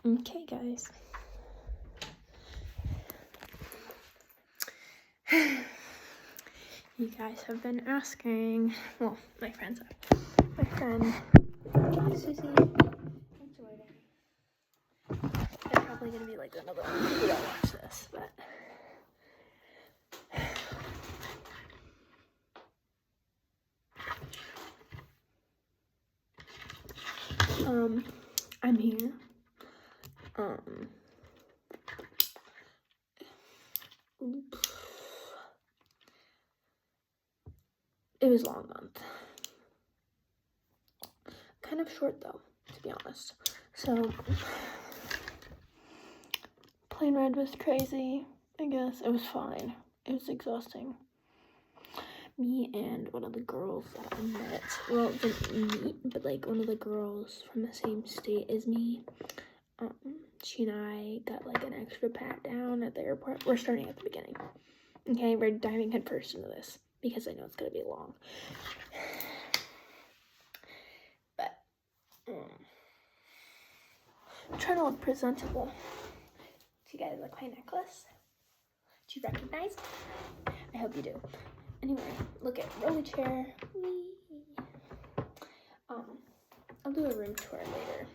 Okay, guys. You guys have been asking, well, my friends have. My friend, Susie, and Jordan. They're probably going to be like another one who don't watch this, but... I'm here. It was a long month. Kind of short though, to be honest. So, plane ride was crazy, I guess. It was fine. It was exhausting. Me and one of the girls that I met, well, didn't meet, but like one of the girls from the same state as me, she and I got like an extra pat down at the airport. We're starting at the beginning. Okay, we're diving headfirst into this because I know it's gonna be long. But I'm trying to look presentable. Do you guys like my necklace? Do you recognize? I hope you do. Anyway, look at rolly chair. Whee. I'll do a room tour later,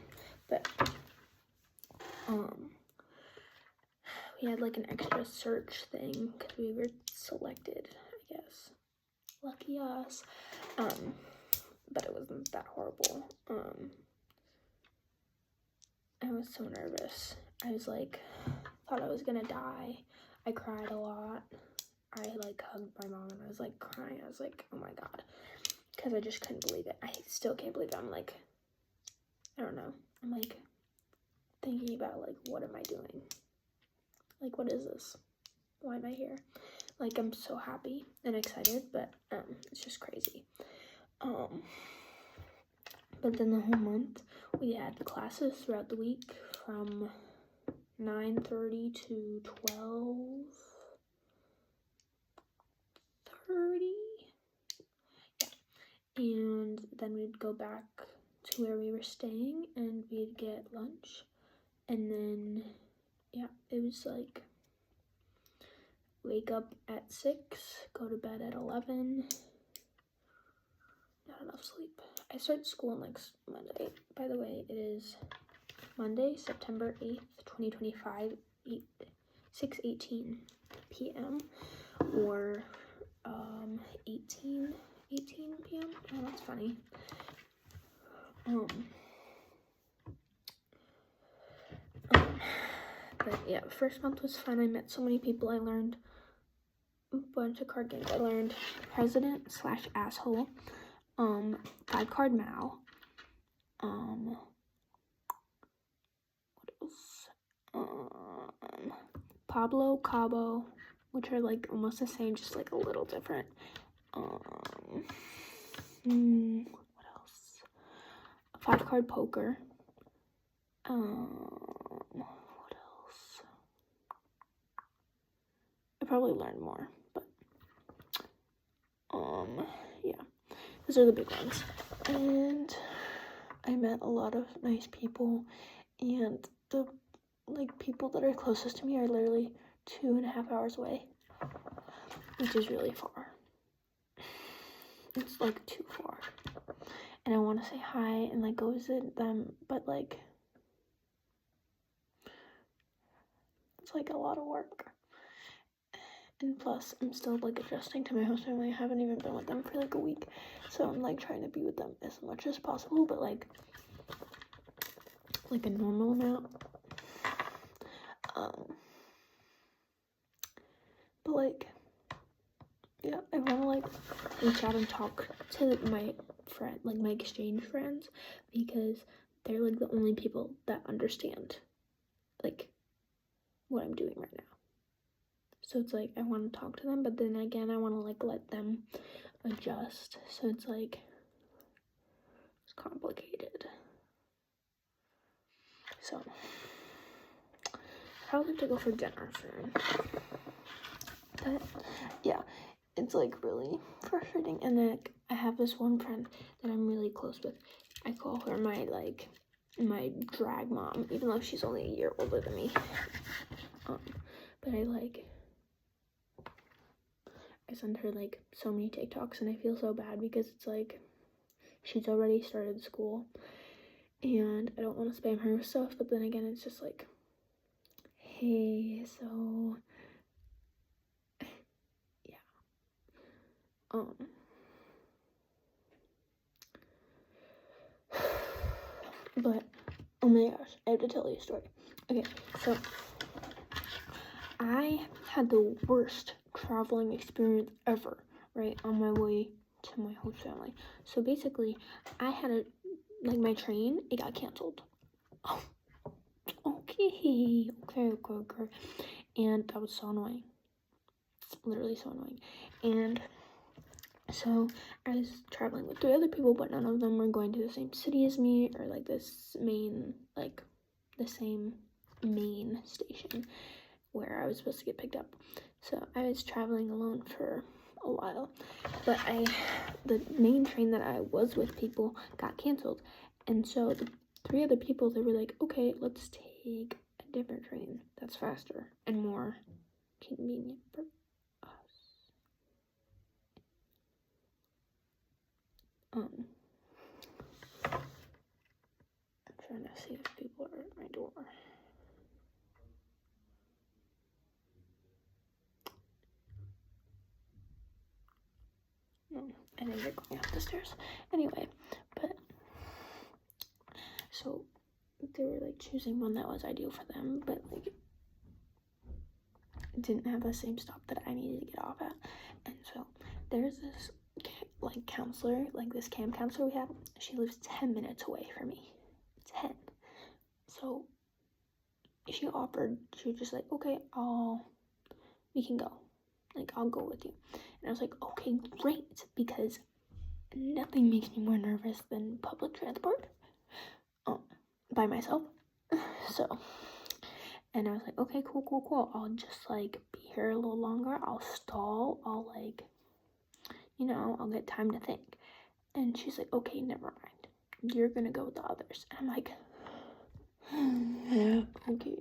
but we had like an extra search thing because we were selected, I guess. Lucky us. But it wasn't that horrible. I was so nervous. I was like, thought I was gonna die. I cried a lot. I like hugged my mom and I was like crying. I was like, oh my god, because I just couldn't believe it. I still can't believe it. I'm like, I don't know. I'm like thinking about like, what am I doing? Like, what is this? Why am I here? Like, I'm so happy and excited, but it's just crazy. But then the whole month we had classes throughout the week from 9:30 to 12:30. Yeah. And then we'd go back to where we were staying and we'd get lunch. And then, yeah, it was like wake up at 6, go to bed at 11. Not enough sleep. I started school on like Monday. By the way, it is Monday, September 8th, 2025, 6:18 p.m. or 18 p.m. Oh, that's funny. But yeah, first month was fun. I met so many people. I learned a bunch of card games. I learned President/Asshole, 5-card Mal, what else? Pablo, Cabo, which are like almost the same, just like a little different. What else? 5-card Poker. What else? I probably learned more, but yeah, those are the big ones. And I met a lot of nice people, and the like people that are closest to me are literally 2.5 hours away, which is really far. It's like too far, and I want to say hi and like go visit them, but like it's like a lot of work. And plus, I'm still like adjusting to my host family. I haven't even been with them for like a week, so I'm like trying to be with them as much as possible, but like a normal amount. But like, yeah, I want to like reach out and talk to my friend, like my exchange friends, because they're like the only people that understand like what I'm doing right now. So it's like I want to talk to them, but then again I want to like let them adjust. So it's like it's complicated. So probably have to go for dinner soon. But yeah, it's like really frustrating. And then I have this one friend that I'm really close with. I call her my like my drag mom, even though she's only a year older than me. But I send her like so many TikToks, and I feel so bad because it's like she's already started school and I don't want to spam her with stuff, but then again it's just like, hey, so yeah. But oh my gosh, I have to tell you a story. Okay, so I had the worst traveling experience ever, right, on my way to my host family. So basically, I had my train, it got canceled. Oh, okay. And that was so annoying. Literally so annoying. And so I was traveling with 3 other people, but none of them were going to the same city as me, or like the same main station where I was supposed to get picked up. So I was traveling alone for a while, but the main train that I was with people got canceled, and so the 3 other people, they were like, okay, let's take a different train that's faster and more convenient for us. I'm trying to see if people are at my door. No, I think they're going up the stairs. Anyway, but so they were like choosing one that was ideal for them, but like didn't have the same stop that I needed to get off at. And so there's this like counselor, like this camp counselor we have. She lives 10 minutes away from me. 10. So she offered, she was just like, okay, we can go. Like, I'll go with you. And I was like, okay, great, because nothing makes me more nervous than public transport by myself. So, and I was like, okay, cool. I'll just like be here a little longer. I'll stall. I'll like, I'll get time to think. And she's like, okay, never mind. You're gonna go with the others. And I'm like, okay.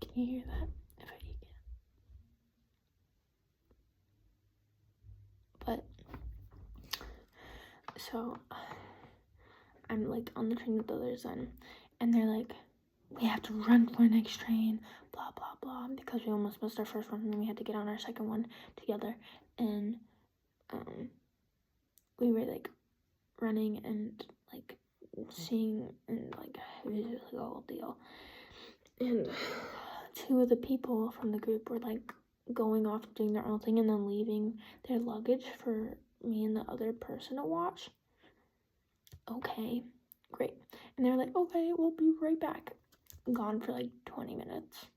Can you hear that? If I can. But so I'm like on the train with the others and they're like, we have to run for our next train, blah blah blah, because we almost missed our first one and then we had to get on our second one together. And we were like running and like seeing, and like it was like a whole deal. And 2 of the people from the group were like going off doing their own thing and then leaving their luggage for me and the other person to watch. Okay, great. And they're like, okay, we'll be right back. Gone for like 20 minutes,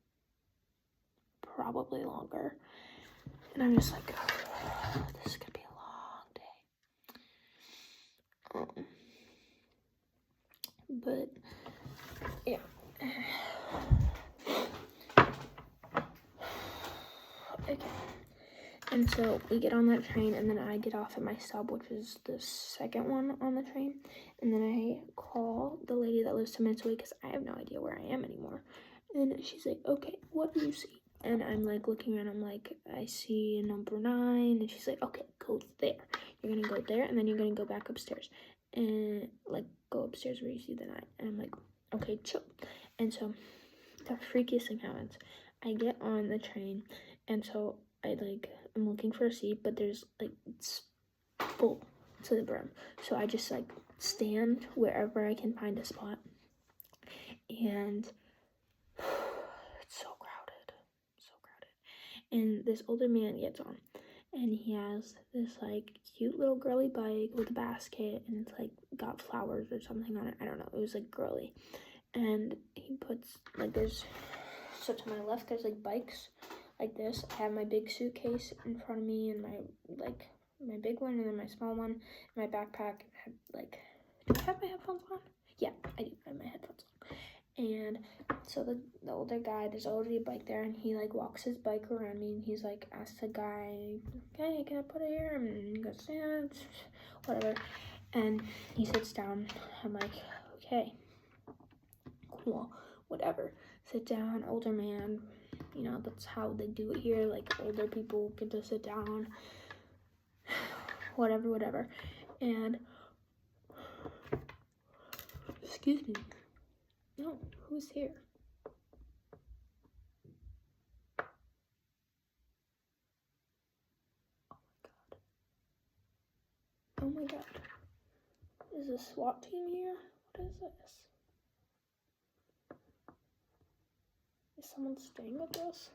probably longer. And I'm just like, oh, this is gonna be a long day. But yeah. Okay. And so we get on that train, and then I get off at my stop, which is the second one on the train. And then I call the lady that lives 10 minutes away because I have no idea where I am anymore. And she's like, okay, what do you see? And I'm like looking around, I'm like, I see a number 9. And she's like, okay, go there. You're gonna go there, and then you're gonna go back upstairs. And like go upstairs where you see the 9. And I'm like, okay, chill. And so the freakiest thing happens. I get on the train, and so I'm looking for a seat, but there's like, it's full to the brim. So I just like stand wherever I can find a spot. And it's so crowded. And this older man gets on, and he has this like cute little girly bike with a basket, and it's like got flowers or something on it. I don't know. It was like girly. And he puts so to my left there's like bikes like this. I have my big suitcase in front of me, and my big one, and then my small one, my backpack. Like, do I have my headphones on? Yeah, I do have my headphones on. And so the older guy, there's already a bike there, and he like walks his bike around me, and he's like asks the guy, hey, can I put it here? And he goes, yeah, whatever. And he sits down. I'm like, okay, cool, whatever. Sit down, older man. You know, that's how they do it here. Like, older people get to sit down. Whatever. And, excuse me. No, who's here? Oh my god. Is a SWAT team here? What is this? Is someone staying with us?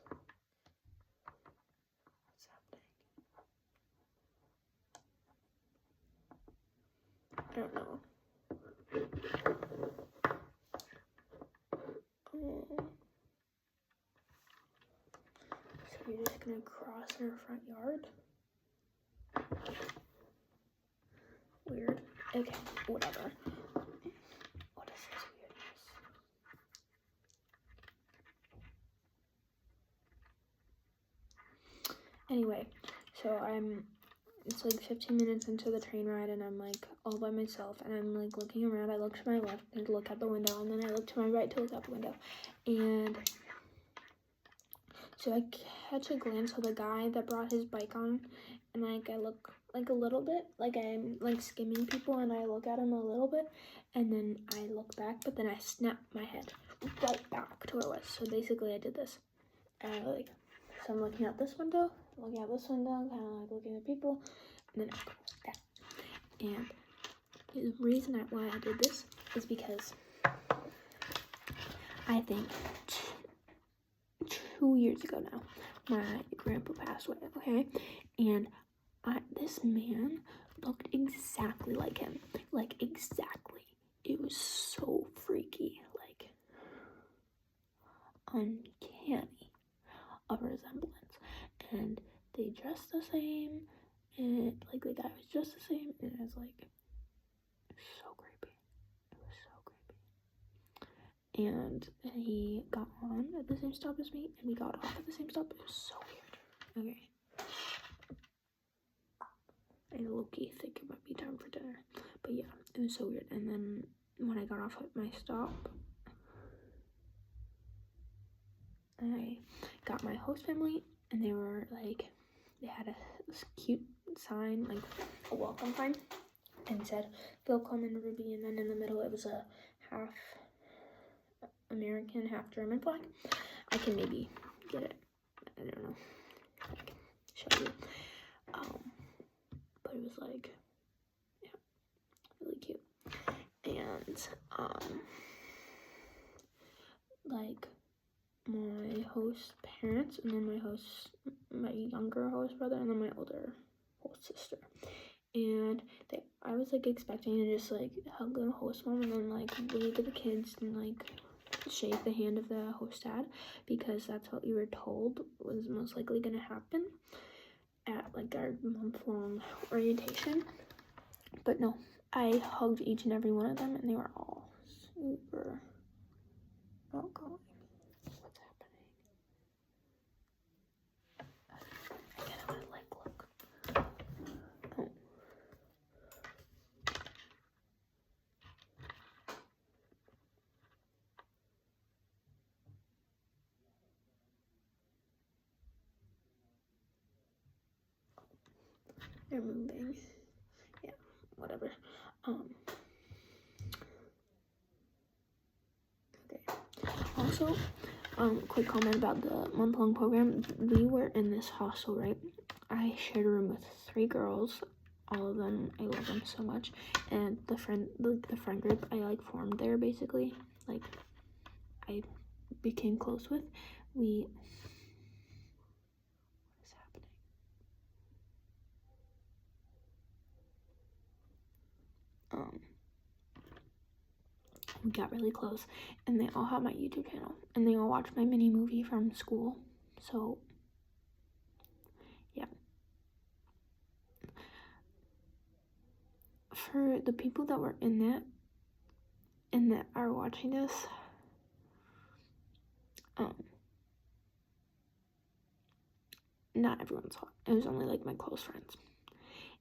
What's happening? I don't know. So you're just gonna cross in our front yard? Weird. Okay, whatever. What is this weirdness? Anyway, so it's like 15 minutes into the train ride and I'm like all by myself and I'm like looking around. I look to my left and look out the window and then I look to my right to look out the window. And so I catch a glance of the guy that brought his bike on and like I look like a little bit, like I'm like skimming people and I look at him a little bit and then I look back, but then I snap my head right back to where it was. So basically I did this. So I'm looking out this window, kind of like looking at people, and then I go like that. And the reason why I did this is because I think 2 years ago now, my grandpa passed away, okay? And this man looked exactly like him, like exactly. It was so freaky, like uncanny of a resemblance. And they dressed the same, and like the guy was just the same, and it was like, it was so creepy. It was so creepy. And he got on at the same stop as me, and we got off at the same stop. It was so weird. Okay. I low-key think it might be time for dinner. But yeah, it was so weird. And then when I got off at my stop, I got my host family, and they were like, they had this cute sign, like a welcome sign, and said Phil Coleman Ruby, and then in the middle it was a half American, half German flag. I can maybe get it. I don't know. I can show you. But it was like, yeah, really cute. And like my host parents, and then my younger host brother, and then my older host sister. And I was like expecting to just like hug the host mom and then like wave to the kids and like shake the hand of the host dad, because that's what we were told was most likely gonna happen at like our month-long orientation. But no, I hugged each and every one of them and they were all super outgoing. What's happening? I get my leg look. Oh. They're moving. Yeah, whatever. Okay. Also, quick comment about the month-long program. We were in this hostel, right? I shared a room with 3 girls. All of them, I love them so much. And the friend group I like formed there, basically, like I became close with. What is happening? We got really close, and they all have my YouTube channel, and they all watch my mini movie from school. So yeah. For the people that were in that and that are watching this, not everyone saw it. It was only like my close friends.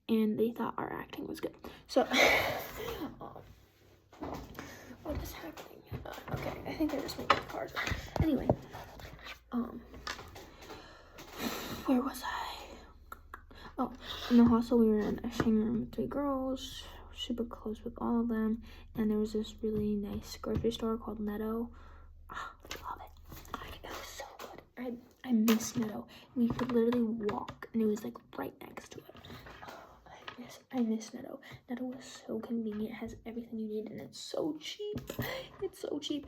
and they thought our acting was good. So, what is happening? Okay, I think they're just making cars. Anyway, where was I? Oh, in the hostel, we were in a sharing room with 3 girls, super close with all of them, and there was this really nice grocery store called Netto. Oh, I love it. It was so good. I miss Netto. We could literally walk, and it was like right next to it. Oh, I miss Netto. Netto was so convenient. It has everything you need, and it's so cheap. It's so cheap.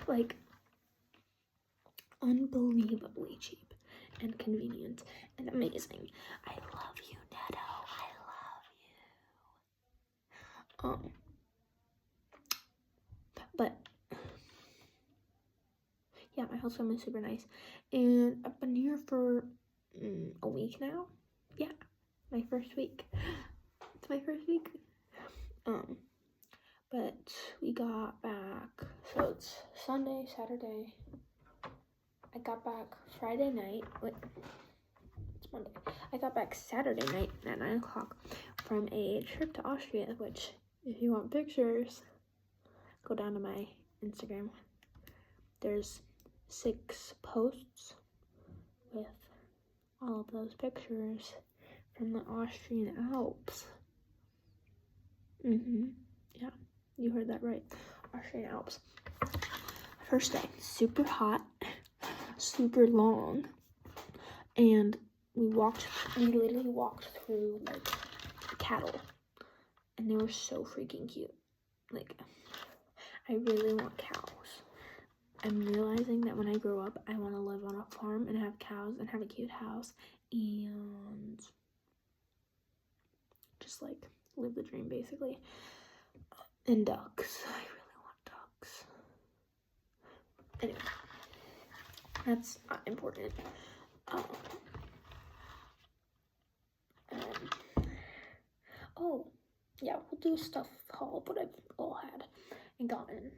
Like unbelievably cheap and convenient and amazing. I love you, Netto. I love you. But yeah, my house room is super nice, and I've been here for a week now. Yeah, my first week. It's my first week. But we got back, so it's Sunday, Saturday. I got back Friday night. Wait, it's Monday. I got back Saturday night at 9 o'clock from a trip to Austria, which, if you want pictures, go down to my Instagram. There's 6 posts with all of those pictures from the Austrian Alps. Yeah, you heard that right. Austrian Alps. First day, super hot, super long, and we literally walked through like cattle, and they were so freaking cute. Like, I really want cows. I'm realizing that when I grow up, I want to live on a farm and have cows and have a cute house and just like live the dream, basically. And ducks. I really want ducks. Anyway, that's not important. Oh, yeah, we'll do a stuff haul, what I've all had and gotten,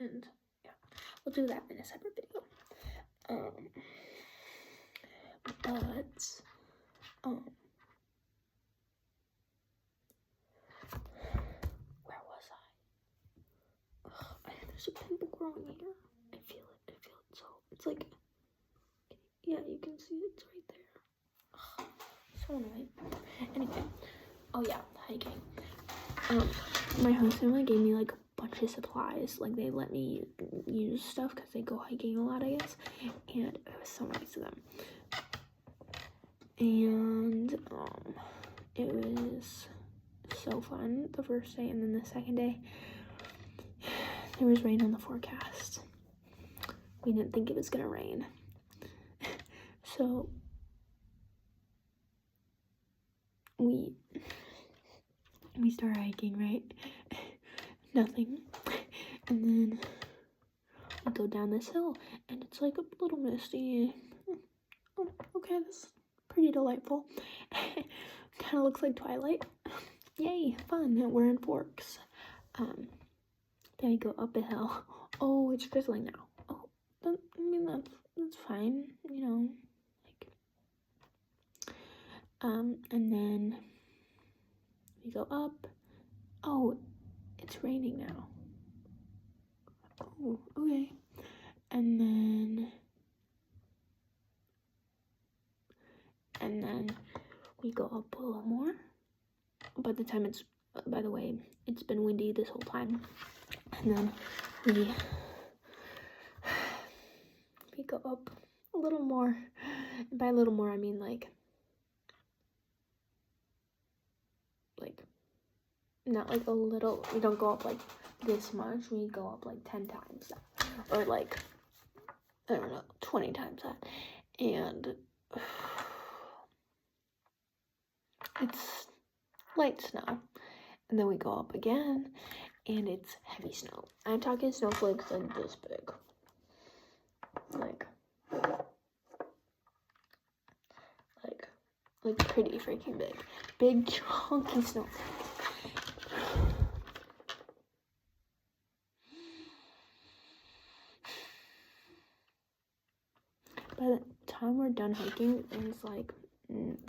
and yeah, we'll do that in a separate video. Where was I? There's a pimple growing here. I feel it so, it's like, yeah, you can see it's right there. So annoying. Anyway, oh yeah, hiking. My host family gave me like a bunch of supplies. Like, they let me use stuff because they go hiking a lot, I guess, and it was so nice of them. And it was so fun the first day, and then the second day there was rain on the forecast. We didn't think it was gonna rain, so we started hiking, right? Nothing. And then we go down this hill, and it's like a little misty. Oh, okay, this is pretty delightful. Kind of looks like Twilight. Yay, fun. We're in Forks. Then we go up a hill. Oh, it's drizzling now. Oh, that's fine, you know. And then we go up. Oh, it's raining now. Oh, okay. And then we go up a little more. By the time by the way, it's been windy this whole time. And then we go up a little more. And by a little more, I mean like not like a little. We don't go up like this much. We go up like 10 times that, or like, I don't know, 20 times that. And it's light snow. And then we go up again, and it's heavy snow. I'm talking snowflakes like this big. Like pretty freaking big. Big chunky snowflakes. done hiking, there's like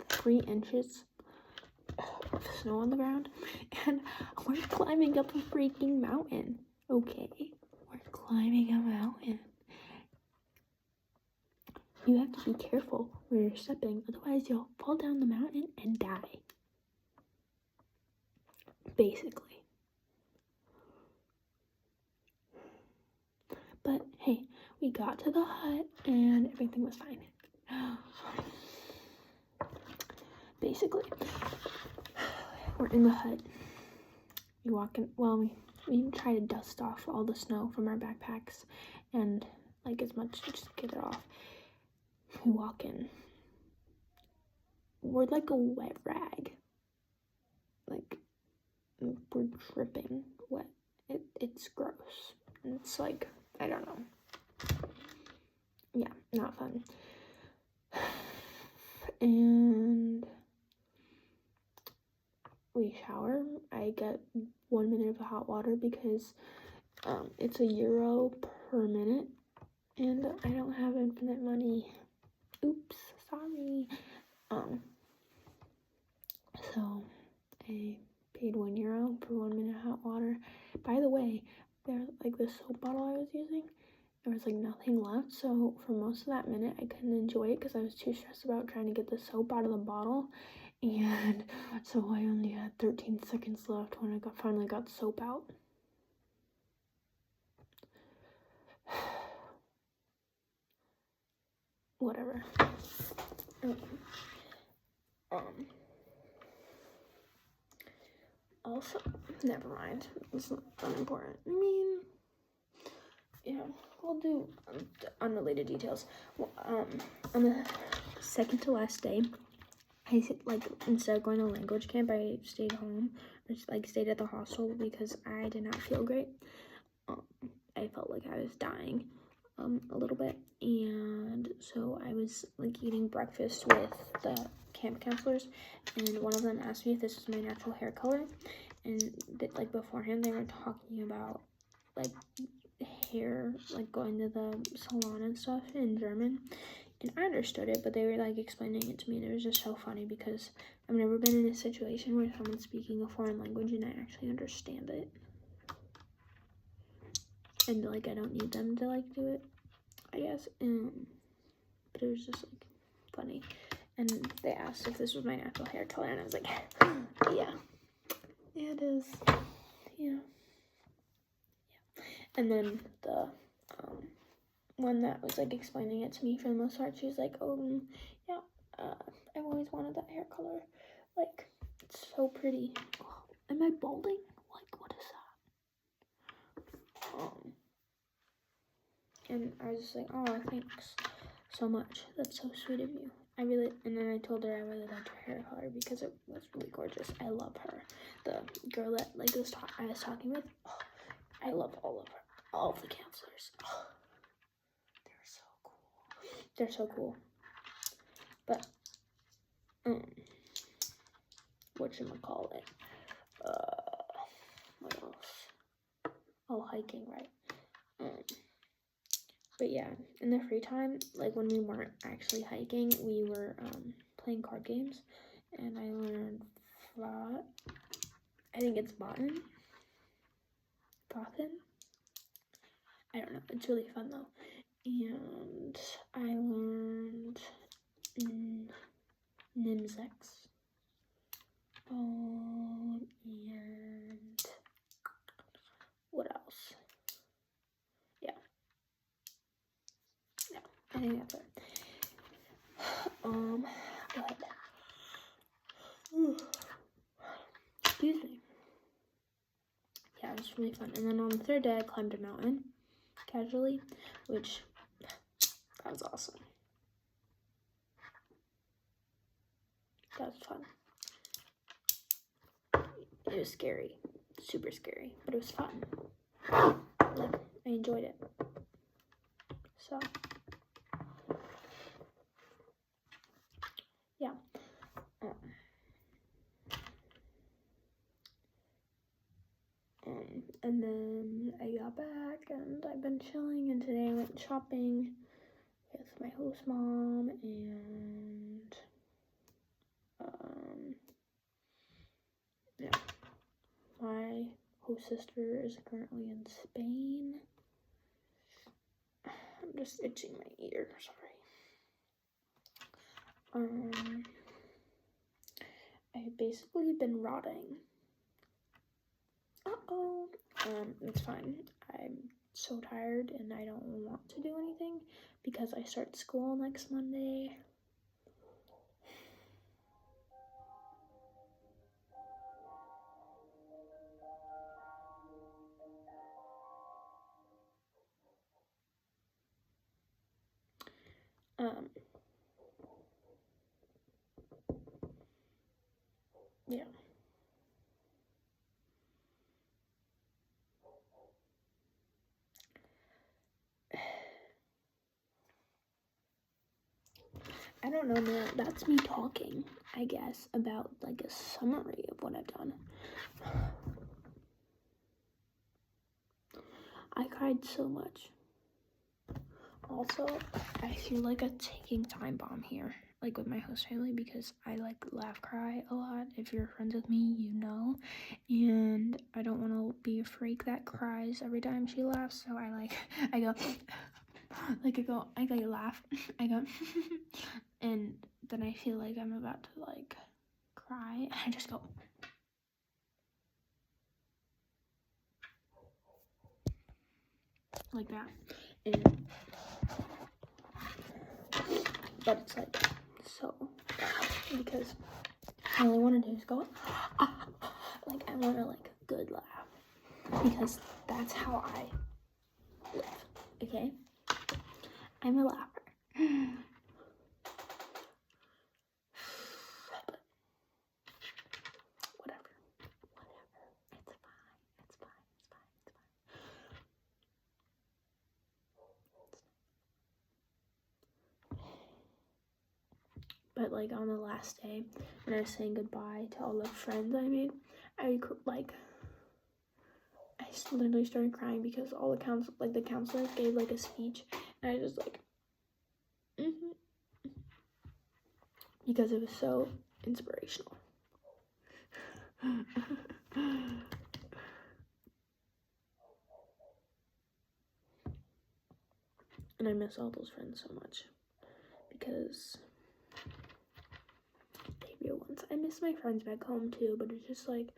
3 inches of snow on the ground, and we're climbing up a freaking mountain. Okay, we're climbing a mountain. You have to be careful where you're stepping, otherwise you'll fall down the mountain and die. Basically. But hey, we got to the hut and everything was fine. Basically, we're in the hut. We walk in, well, we try to dust off all the snow from our backpacks and like as much to just get it off. We walk in. We're like a wet rag. Like, we're dripping wet. It's gross. It's like, I don't know. Yeah, not fun. And we shower. I get 1 minute of hot water because it's €1 per minute, and I don't have infinite money. Oops, sorry. So I paid €1 for 1 minute of hot water. By the way, there's like the soap bottle I was using, there was like nothing left, so for most of that minute I couldn't enjoy it because I was too stressed about trying to get the soap out of the bottle, and so I only had 13 seconds left when I finally got soap out. Whatever. Also, never mind. It's not unimportant. I mean, yeah, we'll do unrelated details. On the second to last day, I like instead of going to language camp, I stayed home, or like stayed at the hostel because I did not feel great. I felt like I was dying a little bit, and so I was like eating breakfast with the camp counselors, and one of them asked me if this was my natural hair color, and like beforehand they were talking about like hair, like going to the salon and stuff in German, and I understood it, but they were like explaining it to me, and it was just so funny because I've never been in a situation where someone's speaking a foreign language and I actually understand it, and like I don't need them to like do it, I guess. But it was just like funny, and they asked if this was my natural hair color, and I was like, yeah, it is. Yeah. And then the one that was like explaining it to me for the most part, she was like, oh yeah, I've always wanted that hair color, like it's so pretty. Oh, am I balding? Like, what is that? And I was just like, oh, thanks so much, that's so sweet of you. And then I told her I really liked her hair color because it was really gorgeous. I love her. The girl that like I was talking with, oh, I love all of the counselors. Oh, they're so cool. But whatchamacallit? What else? Oh, hiking, right? But yeah, in the free time, like when we weren't actually hiking, we were playing card games, and I learned I think it's Botten. I don't know. It's really fun though. And I learned Nimzex. And what else? Yeah, I think that's it. But excuse me. Yeah, it was really fun. And then on the third day, I climbed a mountain casually, which that was awesome. That was fun. It was scary, super scary, but it was fun. Like, I enjoyed it. So, yeah. And then I got back and I've been chilling, and today I went shopping with with my host mom and yeah, my host sister is currently in Spain. I'm just itching my ear, sorry. I've basically been rotting. It's fine. I'm so tired and I don't want to do anything because I start school next Monday. Yeah. I don't know, man. That's me talking, I guess, about like a summary of what I've done. I cried so much. Also, I feel like a ticking time bomb here, like with my host family, because I like laugh cry a lot. If you're friends with me, you know. And I don't want to be a freak that cries every time she laughs, so I go laugh, I go, and then I feel like I'm about to like cry, and I just go. Like that. But it's like so bad because all I want to do is go, like I want to like good laugh because that's how I live, okay? I'm a laugher. But whatever, it's fine. But like on the last day when I was saying goodbye to all the friends I made, I literally started crying because all the counselors gave like a speech, and I just like, because it was so inspirational. And I miss all those friends so much because they were ones. I miss my friends back home too, but it's just like,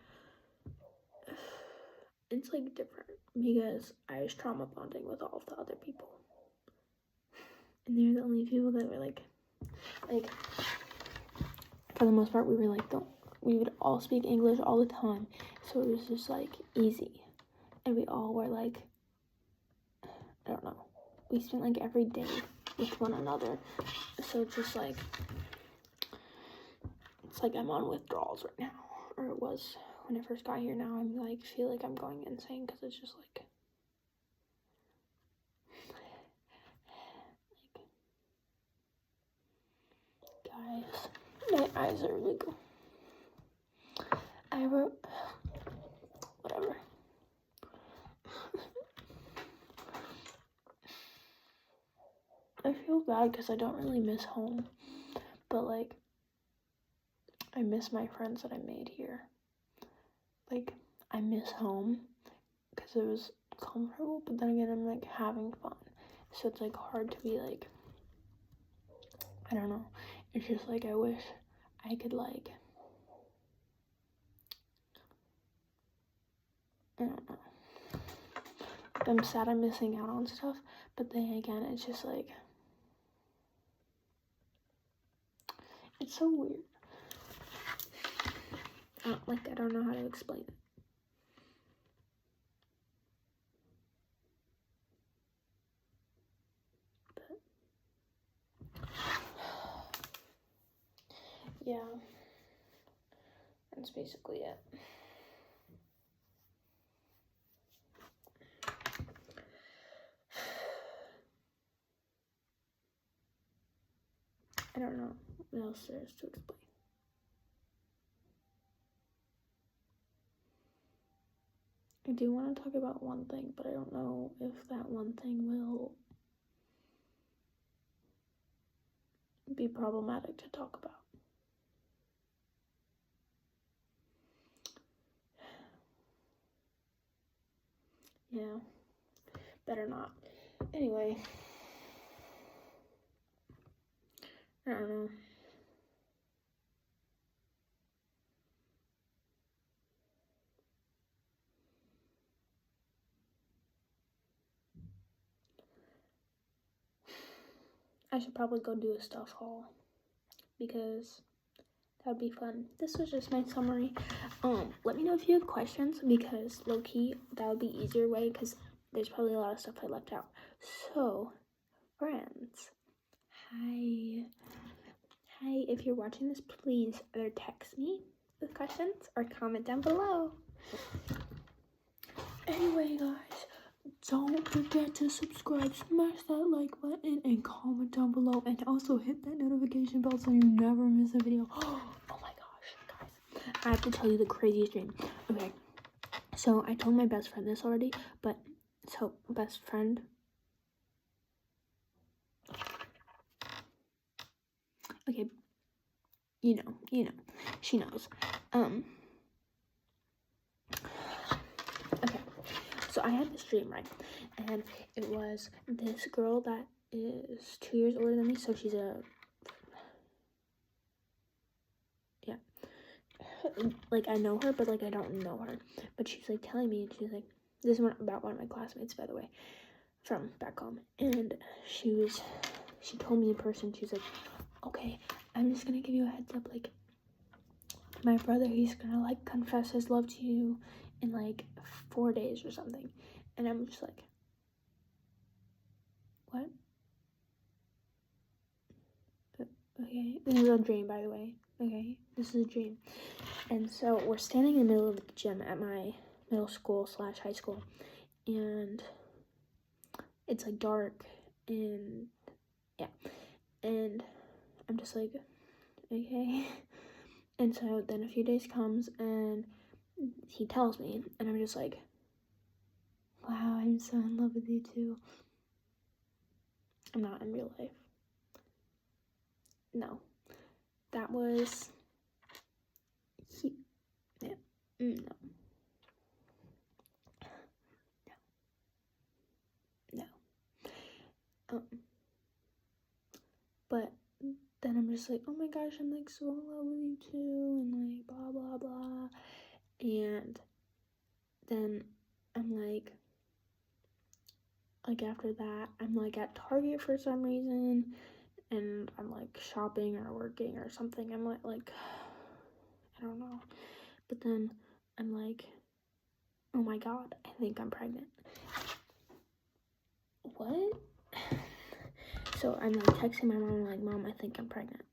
it's like different because I was trauma bonding with all of the other people. And they're the only people that were like, for the most part, we would all speak English all the time. So it was just like easy. And we all were like, I don't know, we spent like every day with one another. So it's just like, it's like I'm on withdrawals right now, or it was when I first got here. Now I'm like, feel like I'm going insane because it's just like guys, my eyes are really good. Whatever. I feel bad because I don't really miss home, but like, I miss my friends that I made here. Like, I miss home because it was comfortable, but then again, I'm like having fun. So it's like hard to be like, I don't know. It's just like I wish I could like, I don't know. I'm sad I'm missing out on stuff, but then again, it's just like, it's so weird. I don't know how to explain it. But yeah, that's basically it. I don't know what else there is to explain. I do want to talk about one thing, but I don't know if that one thing will be problematic to talk about. Yeah, better not. Anyway, I don't know. I should probably go do a stuff haul because that would be fun. This was just my summary. Let me know if you have questions because low-key, that would be easier way because there's probably a lot of stuff I left out. So, friends, hi, if you're watching this, please either text me with questions or comment down below. Anyway, guys, don't forget to subscribe, smash that like button, and comment down below, and also hit that notification bell so you never miss a video. Oh my gosh, guys, I have to tell you the craziest dream. Okay, so I told my best friend this already, but so best friend, okay, you know, she knows. Okay, so I had this dream, right? And it was this girl that is 2 years older than me, so she's like, I know her, but like I don't know her. But she's like telling me, and she's like, this is about one of my classmates, by the way, from back home. And she told me in person, she's like, okay, I'm just gonna give you a heads up, like, my brother, he's gonna like confess his love to you in like 4 days or something. And I'm just like, what? Okay, this is a dream, by the way. Okay, this is a dream. And so we're standing in the middle of the gym at my middle school / high school, and it's like dark, and yeah, and I'm just like, okay. And so then a few days comes, and he tells me, and I'm just like, wow, I'm so in love with you too. I'm not in real life. No, that was yeah, no. But then I'm just like, oh my gosh, I'm like so in love with you too, and like blah blah blah. And then I'm like after that, I'm like at Target for some reason, and I'm like shopping or working or something. I'm like I don't know. But then I'm like, oh my god, I think I'm pregnant. What? So I'm like texting my mom, like, Mom, I think I'm pregnant.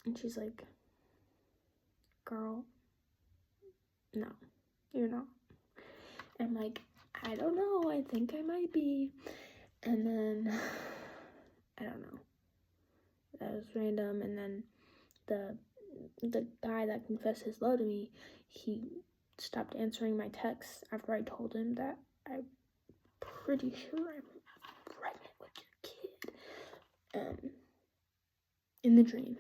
And she's like, girl, no, you're not. And I'm like, I don't know, I think I might be. And then, I don't know, that was random. And then the guy that confessed his love to me, he stopped answering my texts after I told him that I'm pretty sure I'm pregnant with your kid. In the dream,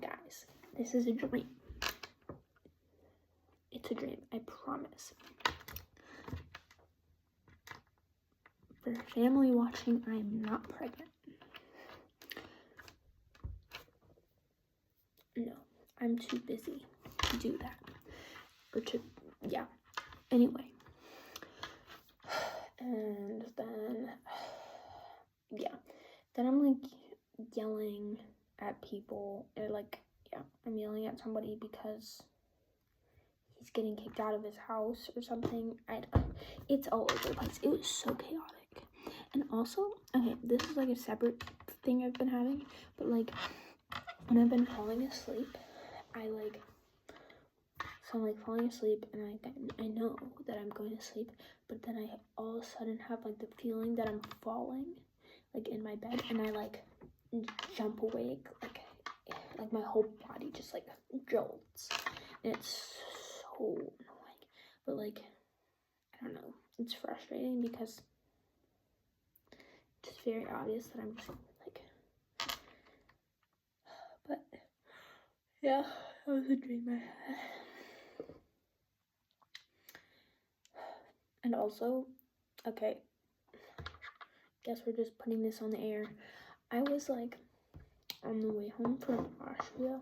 guys. This is a dream. It's a dream, I promise. For family watching, I'm not pregnant. No, I'm too busy to do that. Or to, yeah. Anyway. And then, yeah. Then I'm like yelling at people. Or like, yeah, I'm yelling at somebody because he's getting kicked out of his house or something. It's all over the place. It was so chaotic. And also, okay, this is like a separate thing I've been having, but like when I've been falling asleep, I'm like falling asleep, and I know that I'm going to sleep, but then I all of a sudden have like the feeling that I'm falling, like in my bed, and I like jump awake, like my whole body just like jolts, and it's so annoying. But like, I don't know, it's frustrating because it's very obvious that I'm just like Yeah, that was a dream I had. And also, okay, guess we're just putting this on the air. I was like on the way home from Austria.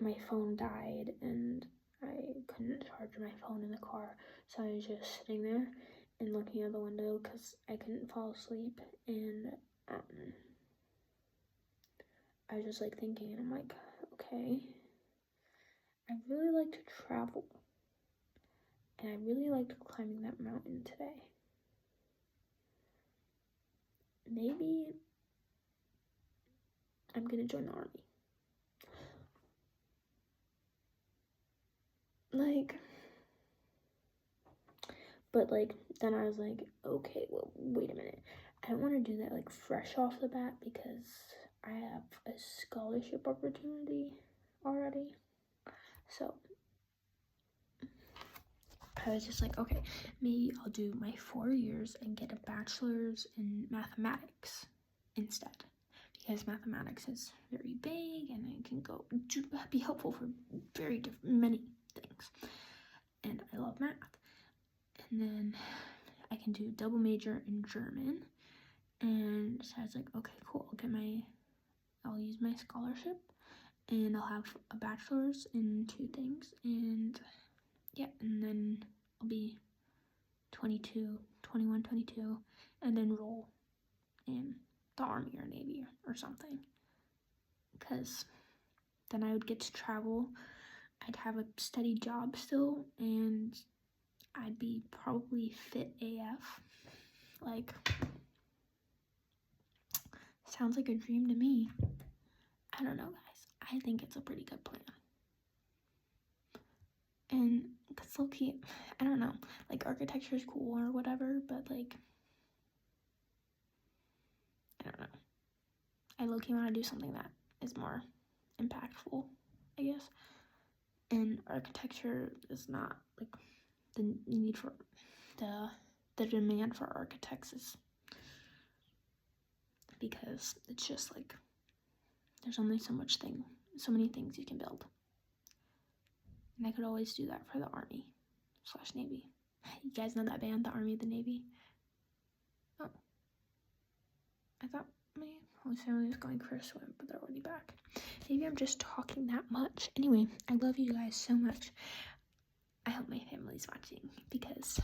My phone died and I couldn't charge my phone in the car, so I was just sitting there and looking out the window because I couldn't fall asleep. And I was just like thinking, and I'm like, okay, I really like to travel, and I really liked climbing that mountain today. Maybe I'm gonna join the army. Like, but like, then I was like, okay, well, wait a minute. I don't want to do that like fresh off the bat because I have a scholarship opportunity already. So I was just like, okay, maybe I'll do my 4 years and get a bachelor's in mathematics instead, because mathematics is very big and it can be helpful for many things, and I love math. And then I can do double major in German, and so I was like, okay, cool, I'll use my scholarship and I'll have a bachelor's in 2 things, and yeah, and then I'll be 22 and enroll in the Army or Navy or something, because then I would get to travel, I'd have a steady job still, and I'd be probably fit AF. Like, sounds like a dream to me. I don't know, guys. I think it's a pretty good plan. And that's low-key, I don't know, like architecture is cool or whatever, but like, I don't know. I low-key want to do something that is more impactful, I guess. And architecture is not like the need for the demand for architects is because it's just like there's only so many things you can build. And I could always do that for the Army/Navy. You guys know that band, the Army, the Navy? Oh, I thought my whole family was going for a swim, but they're already back. Maybe I'm just talking that much. Anyway, I love you guys so much. I hope my family's watching because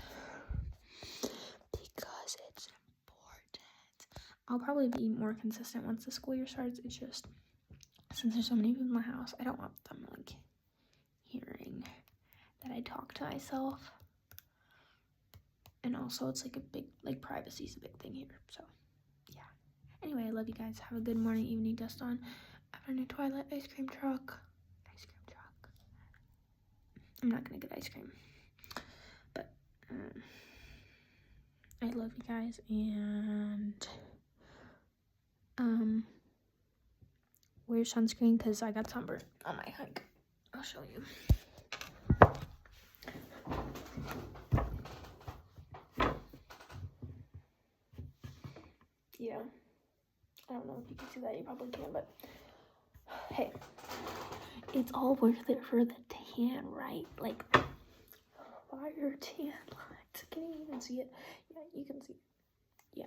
it's important. I'll probably be more consistent once the school year starts. It's just, since there's so many people in my house, I don't want them like hearing that I talk to myself. And also it's like a big, like privacy is a big thing here, so yeah. Anyway, I love you guys. Have a good morning, evening, dusk on, afternoon, twilight, ice cream truck. I'm not gonna get ice cream, but I love you guys, and wear sunscreen because I got sunburned on my hike. I'll show you. Yeah, I don't know if you can see that, you probably can, but hey, it's all worth it for the tan, right? Like, fire tan lines. Can you even see it? Yeah, you can see it. Yeah.